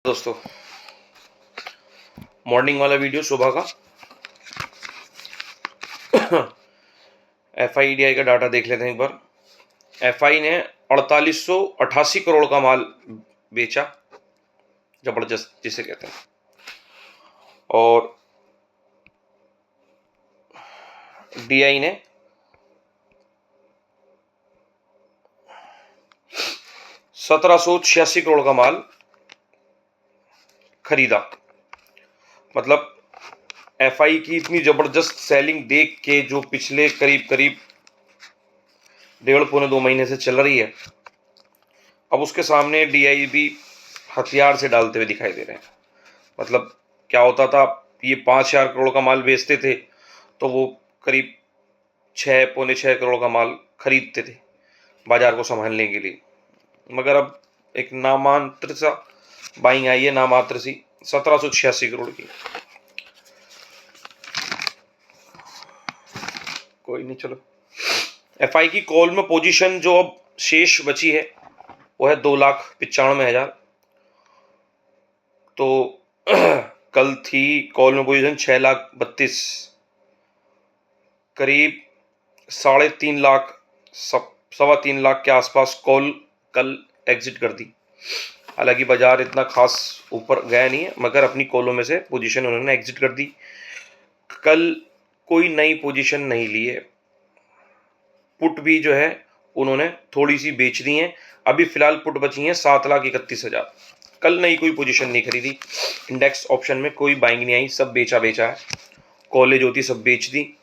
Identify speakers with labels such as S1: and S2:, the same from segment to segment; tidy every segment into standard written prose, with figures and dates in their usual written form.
S1: दोस्तों, मॉर्निंग वाला वीडियो सुबह का FIDI का डाटा देख लेते हैं एक बार। FI ने 4888 करोड़ का माल बेचा, जबरदस्त जिसे कहते हैं, और DI ने 1786 करोड़ का माल खरीदा। मतलब FI की इतनी जबरदस्त सेलिंग देख के, जो पिछले करीब करीब 1.5 पौने 2 महीने से चल रही है, अब उसके सामने DI भी हथियार से डालते हुए दिखाई दे रहे हैं। मतलब क्या होता था, ये 5,000 करोड़ का माल बेचते थे तो वो करीब 6 पौने 6 करोड़ का माल खरीदते थे बाजार को संभालने के लिए, मगर अब एक नामांत्र सा बाइंग आई है, नामात्र सी 1786 करोड़ की। कोई नहीं, चलो। FI की कॉल में पोजीशन जो अब शेष बची है वो है 2,95,000। तो कल थी कॉल में पोजीशन 6,32,000, करीब 3.5 लाख 3.25 लाख के आसपास कॉल कल एग्जिट कर दी। हालांकि बाजार इतना खास ऊपर गया नहीं है, मगर अपनी कॉलों में से पोजीशन उन्होंने एग्जिट कर दी। कल कोई नई पोजीशन नहीं ली है। पुट भी जो है उन्होंने थोड़ी सी बेच दी है। अभी फिलहाल पुट बची हैं 7,31,000। कल नई कोई पोजीशन नहीं खरीदी। इंडेक्स ऑप्शन में कोई बाइंग नहीं आई, सब बेचा है। कॉलेज होती सब बेच दी।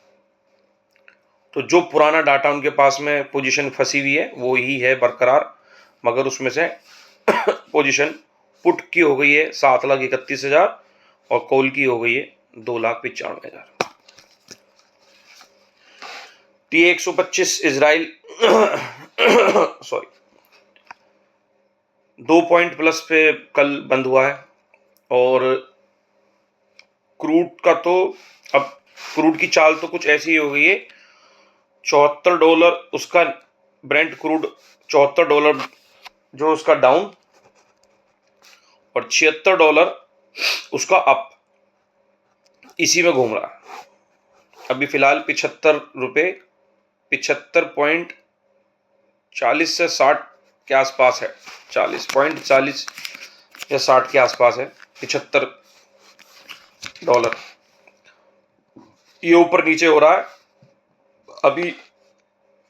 S1: तो जो पुराना डाटा उनके पास में पोजीशन फंसी हुई है वो ही है बरकरार, मगर उसमें से पोजीशन पुट की हो गई है 7,31,000 और कॉल की हो गई है 2,95,000। T125 Israel sorry 2 point plus पे कल बंद हुआ है। और क्रूड का तो अब क्रूड की चाल तो कुछ ऐसी हो गई है, $74 उसका ब्रेंट क्रूड, $74 जो उसका डाउन और $76 उसका अप, इसी में घूम रहा है। अभी फिलहाल 75.40 से 60 के आसपास है, 40.40 या 60 के आसपास है $75। ये ऊपर नीचे हो रहा है। अभी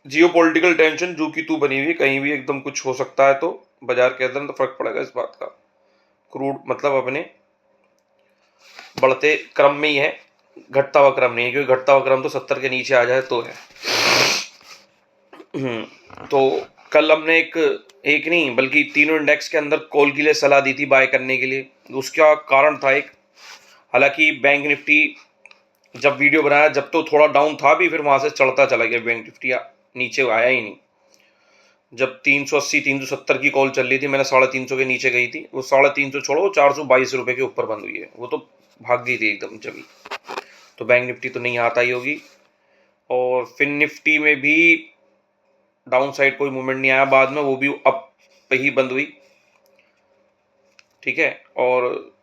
S1: जियोपॉलिटिकल टेंशन जो कि तू बनी हुई, कहीं भी एकदम कुछ हो सकता है, तो बाजार के अंदर तो फर्क पड़ेगा इस बात का। क्रूड मतलब अपने बढ़ते क्रम में ही है, घटता हुआ क्रम नहीं है, क्योंकि घटता हुआ क्रम तो 70 के नीचे आ जाए तो है। तो कल हमने एक नहीं बल्कि तीनों इंडेक्स के अंदर कॉल के लिए सलाह दी थी बाय करने के लिए। उसका कारण था एक, हालांकि बैंक निफ्टी जब वीडियो बनाया जब तो थोड़ा डाउन था भी, फिर वहां से चढ़ता चला गया। बैंक निफ्टी नीचे आया ही नहीं। जब 380 370 की कॉल चल रही थी, मैंने 350 के नीचे गई थी, वो 350 छोड़ो 422 रुपए के ऊपर बंद हुई है, वो तो भाग गई थी एकदम जमी। तो बैंक निफ्टी तो नहीं आता ही होगी। और फिन निफ्टी में भी डाउन साइड कोई मूवमेंट नहीं आया, बाद में वो भी अप पे ही बंद हुई, ठीक है। और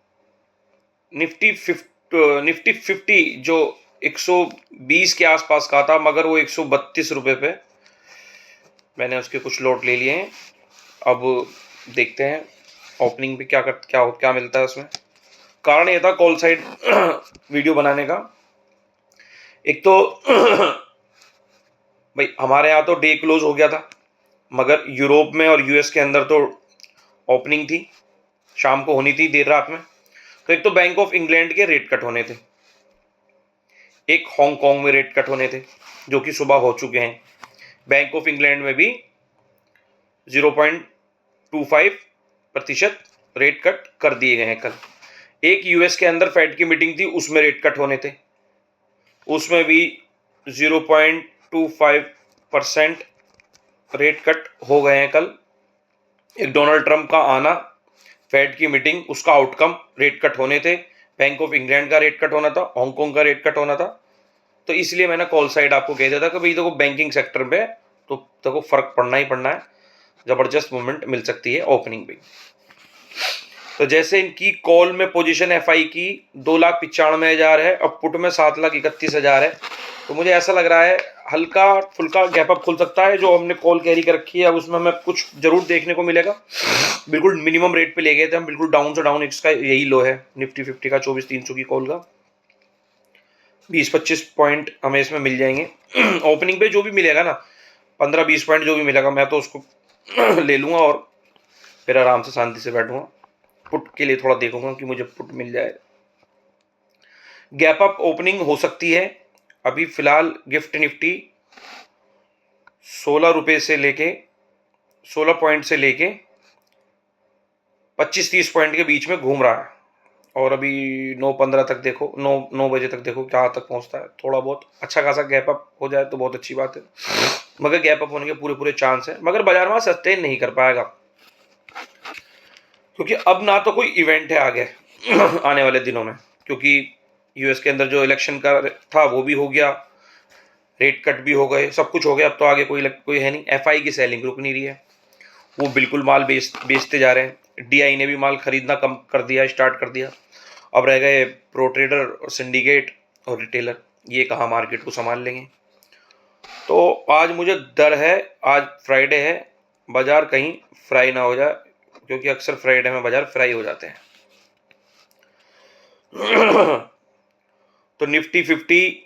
S1: निफ्टी 50 जो 120 के आसपास का था, मगर वो 132 रुपए पे मैंने उसके कुछ लॉट ले लिए हैं। अब देखते हैं ओपनिंग पे क्या मिलता है उसमें। कारण ये था कॉल साइड वीडियो बनाने का। एक तो भाई हमारे यहाँ तो डे क्लोज हो गया था, मगर यूरोप में और US के अंदर तो ओपनिंग थी, शाम को होनी थी देर रात में। तो एक तो बैंक ऑफ इंग्लैंड के रेट कट होने थे, एक हांगकांग में रेट कट होने थे जो कि सुबह हो चुके हैं। बैंक ऑफ इंग्लैंड में भी 0.25% रेट कट कर दिए गए हैं कल। एक US के अंदर फेड की मीटिंग थी, उसमें रेट कट होने थे, उसमें भी 0.25% रेट कट हो गए हैं कल। एक डोनाल्ड ट्रंप का आना, फेड की मीटिंग, उसका आउटकम, रेट कट होने थे। बैंक ऑफ इंग्लैंड का रेट कट होना था, हांगकांग का रेट कट होना था। तो इसलिए मैंने कॉल साइड आपको कह दिया था कि भाई देखो बैंकिंग सेक्टर में तो देखो फर्क पड़ना ही पड़ना है, जबरदस्त मूवमेंट मिल सकती है ओपनिंग पे। तो जैसे इनकी कॉल में पोजीशन एफआई की 2,95,000 है, अब पुट में 7,31,000 है, तो मुझे ऐसा लग रहा है हल्का फुल्का गैप अप खुल सकता है। जो हमने कॉल कैरी कर रखी है अब उसमें हमें कुछ जरूर देखने को मिलेगा। बिल्कुल मिनिमम रेट पे ले गए थे हम, बिल्कुल डाउन से डाउन, इसका यही लो है निफ्टी 50 का 24,300 की कॉल का। 20-25 पॉइंट हमें इसमें मिल जाएंगे ओपनिंग पे जो भी मिलेगा ना, 15-20 पॉइंट जो भी मिलेगा मैं तो उसको ले लूंगा और फिर आराम से शांति से बैठूंगा। पुट के लिए थोड़ा देखूंगा कि मुझे पुट मिल जाए। गैप अप ओपनिंग हो सकती है। अभी फिलहाल गिफ्ट निफ्टी 16 रुपए से लेके 16 पॉइंट से लेके 25-30 पॉइंट के बीच में घूम रहा है, और अभी 9:15 तक देखो, 9 बजे तक देखो कहाँ तक पहुंचता है। थोड़ा बहुत अच्छा खासा गैप अप हो जाए तो बहुत अच्छी बात है, मगर गैप अप होने के पूरे पूरे चांस है, मगर बाजार वहां सस्टेन नहीं कर पाएगा, क्योंकि अब ना तो कोई इवेंट है आगे आने वाले दिनों में, क्योंकि यूएस के अंदर जो इलेक्शन का था वो भी हो गया, रेट कट भी हो गए, सब कुछ हो गया। अब तो आगे कोई है नहीं। एफआई की सेलिंग रुक नहीं रही है, वो बिल्कुल माल बेचते जा रहे हैं। डीआई ने भी माल खरीदना कम कर दिया, स्टार्ट कर दिया। अब रह गए प्रो ट्रेडर और सिंडिकेट और रिटेलर, ये कहाँ मार्केट को संभाल लेंगे। तो आज मुझे डर है, आज फ्राइडे है, बाजार कहीं फ्राई ना हो जाए, क्योंकि अक्सर फ्राइडे में बाजार फ्राई हो जाते हैं। तो निफ्टी 50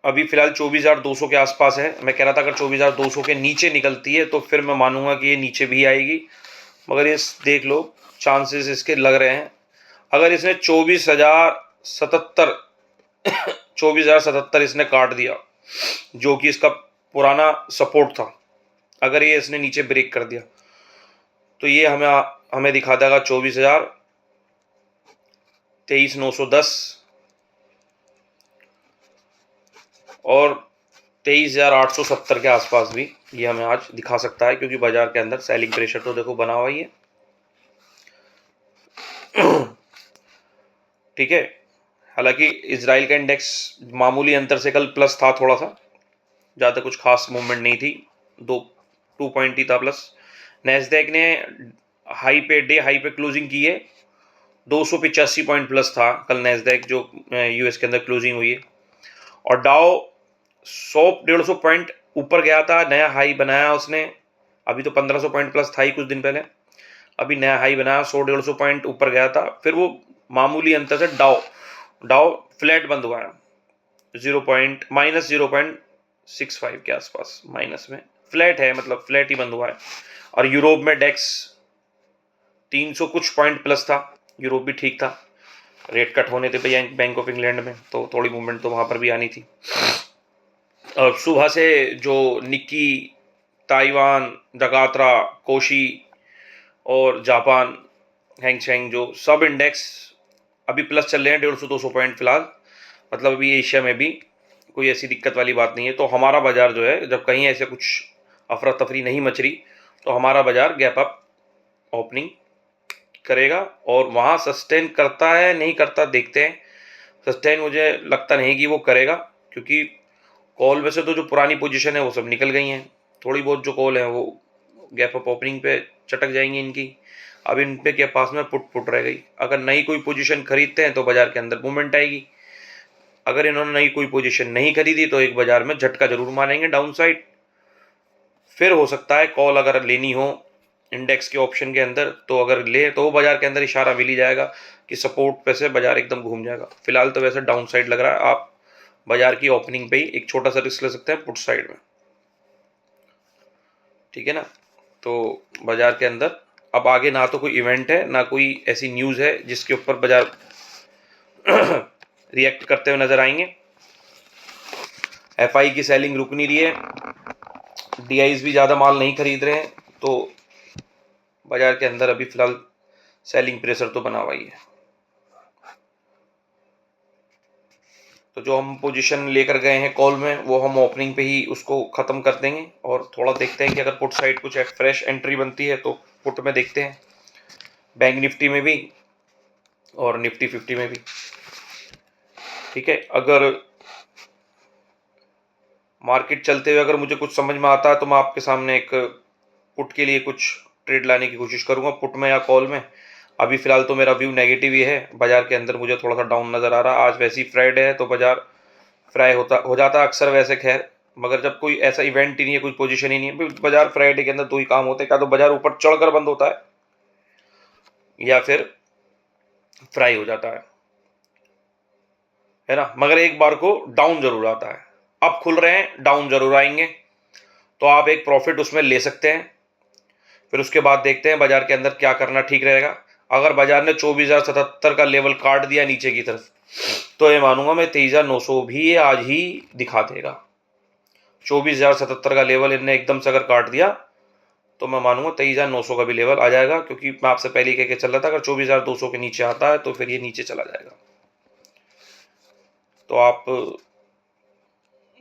S1: अभी फिलहाल 24,200 के आसपास है। मैं कह रहा था अगर 24,200 के नीचे निकलती है तो फिर मैं मानूंगा कि ये नीचे भी आएगी, मगर ये देख लो चांसेस इसके लग रहे हैं। अगर इसने 24,077 24,077 इसने काट दिया, जो कि इसका पुराना सपोर्ट था, अगर ये इसने नीचे ब्रेक कर दिया तो ये हमें दिखा देगा 23,910 और 23,870 के आसपास भी ये हमें आज दिखा सकता है, क्योंकि बाजार के अंदर सेलिंग प्रेशर तो देखो बना हुआ ही है। ठीक है, हालांकि इजराइल का इंडेक्स मामूली अंतर से कल प्लस था, थोड़ा सा, ज़्यादा कुछ खास मूवमेंट नहीं थी, 2 पॉइंट ही था प्लस। नैस्डैक ने डे हाई पे क्लोजिंग की है, 285 पॉइंट प्लस था कल नैस्डैक जो यूएस के अंदर क्लोजिंग हुई है। और डाउ 100-150 पॉइंट ऊपर गया था, नया हाई बनाया उसने। अभी तो 1500 पॉइंट प्लस था ही कुछ दिन पहले, अभी नया हाई बनाया, 100-150 पॉइंट ऊपर गया था, फिर वो मामूली अंतर से डाउ फ्लैट बंद हुआ है, -0.65 के आसपास माइनस में फ्लैट है, मतलब फ्लैट ही बंद हुआ है। और यूरोप में डेक्स 300 कुछ पॉइंट प्लस था, यूरोप भी ठीक था, रेट कट होने थे बैंक ऑफ इंग्लैंड में, तो थोड़ी मूवमेंट तो वहां पर भी आनी थी। और सुबह से जो निक्की, ताइवान, जगात्रा, कोशी और जापान हैंगसेंग, जो सब इंडेक्स अभी प्लस चल रहे हैं, 150-200 पॉइंट फिलहाल। मतलब अभी एशिया में भी कोई ऐसी दिक्कत वाली बात नहीं है। तो हमारा बाजार जो है, जब कहीं ऐसे कुछ अफरा तफरी नहीं मच रही, तो हमारा बाजार गैप अप ओपनिंग करेगा, और वहाँ सस्टेन करता है नहीं करता देखते हैं। सस्टेन मुझे लगता नहीं कि वो करेगा, क्योंकि कॉल में से तो जो पुरानी पोजीशन है वो सब निकल गई हैं। थोड़ी बहुत जो कॉल है वो गैप अप ओपनिंग पे चटक जाएंगी इनकी। अब इन पे के पास में पुट रह गई। अगर नई कोई पोजीशन खरीदते हैं तो बाजार के अंदर मूवमेंट आएगी। अगर इन्होंने नई कोई पोजीशन नहीं खरीदी तो एक बाजार में झटका जरूर मारेंगे डाउन साइड। फिर हो सकता है कॉल अगर लेनी हो इंडेक्स के ऑप्शन के अंदर, तो अगर ले तो वो बाजार के अंदर इशारा मिल ही जाएगा कि सपोर्ट पे से बाजार एकदम घूम जाएगा। फिलहाल तो वैसे डाउन साइड लग रहा है। आप बाजार की ओपनिंग पे ही एक छोटा सा रिस्क ले सकते हैं पुट साइड में, ठीक है ना। तो बाजार के अंदर अब आगे ना तो कोई इवेंट है, ना कोई ऐसी न्यूज़ है जिसके ऊपर बाजार रिएक्ट करते हुए नजर आएंगे। एफआई की सेलिंग रुक नहीं रही है, डीआईज भी ज़्यादा माल नहीं खरीद रहे हैं, तो बाजार के अंदर अभी फिलहाल सेलिंग प्रेशर तो बना हुआ ही है। तो जो हम पोजीशन लेकर गए हैं कॉल में, वो हम ओपनिंग पे ही उसको ख़त्म कर देंगे, और थोड़ा देखते हैं कि अगर पुट साइड कुछ फ्रेश एंट्री बनती है तो पुट में देखते हैं, बैंक निफ्टी में भी और निफ्टी 50 में भी, ठीक है। अगर मार्केट चलते हुए अगर मुझे कुछ समझ में आता है तो मैं आपके सामने एक पुट के लिए कुछ ट्रेड लाने की कोशिश करूंगा, पुट में या कॉल में। अभी फ़िलहाल तो मेरा व्यू नेगेटिव ही है, बाज़ार के अंदर मुझे थोड़ा-सा डाउन नज़र आ रहा है। आज वैसे ही फ्राइडे है तो बाज़ार फ्राई हो जाता है अक्सर वैसे खैर, मगर जब कोई ऐसा इवेंट ही नहीं है, कोई पोजीशन ही नहीं है, बाज़ार फ्राइडे के अंदर 2 ही काम होते हैं, या तो बाज़ार ऊपर चढ़कर बंद होता है या फिर फ्राई हो जाता है ना? मगर एक बार को डाउन ज़रूर आता है। अब खुल रहे हैं, डाउन ज़रूर आएँगे, तो आप एक प्रॉफ़िट उसमें ले सकते हैं। फिर उसके बाद देखते हैं बाज़ार के अंदर क्या करना ठीक रहेगा। अगर बाज़ार ने 24,077 का लेवल काट दिया नीचे की तरफ, तो ये मानूँगा मैं 23,900 भी ये आज ही दिखा देगा। 24,077 का लेवल इनने एकदम से अगर काट दिया, तो मैं मानूँगा 23,900 का भी लेवल आ जाएगा, क्योंकि मैं आपसे पहले ही कह के चल रहा था अगर 24,200 के नीचे आता है, तो फिर ये नीचे चला जाएगा। तो आप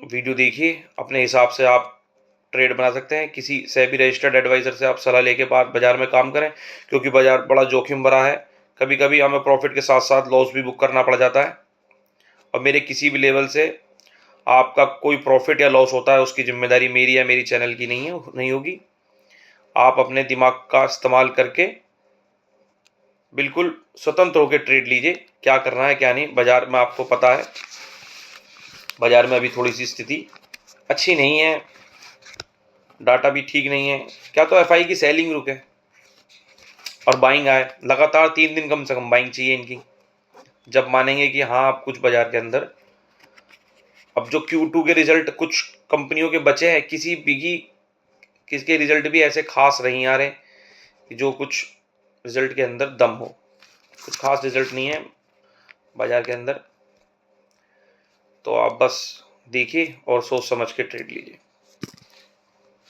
S1: वीडियो देखिए, अपने हिसाब से आप ट्रेड बना सकते हैं। किसी सेबी रजिस्टर्ड एडवाइज़र से आप सलाह लेके बाद बाज़ार में काम करें, क्योंकि बाज़ार बड़ा जोखिम भरा है। कभी-कभी हमें प्रॉफ़िट के साथ-साथ लॉस भी बुक करना पड़ जाता है। और मेरे किसी भी लेवल से आपका कोई प्रॉफ़िट या लॉस होता है, उसकी ज़िम्मेदारी मेरी या मेरी चैनल की नहीं होगी। आप अपने दिमाग का इस्तेमाल करके बिल्कुल स्वतंत्र होकर ट्रेड लीजिए, क्या करना है क्या नहीं। बाज़ार में आपको पता है, बाज़ार में अभी थोड़ी-सी स्थिति अच्छी नहीं है, डाटा भी ठीक नहीं है। क्या तो एफआई की सेलिंग रुके और बाइंग आए, लगातार 3 दिन कम से कम बाइंग चाहिए इनकी, जब मानेंगे कि हाँ अब कुछ बाज़ार के अंदर। अब जो Q2 के रिजल्ट कुछ कंपनियों के बचे हैं, किसके रिजल्ट भी ऐसे खास नहीं आ रहे कि जो कुछ रिजल्ट के अंदर दम हो। कुछ खास रिजल्ट नहीं है बाज़ार के अंदर, तो आप बस देखिए और सोच समझ के ट्रेड लीजिए।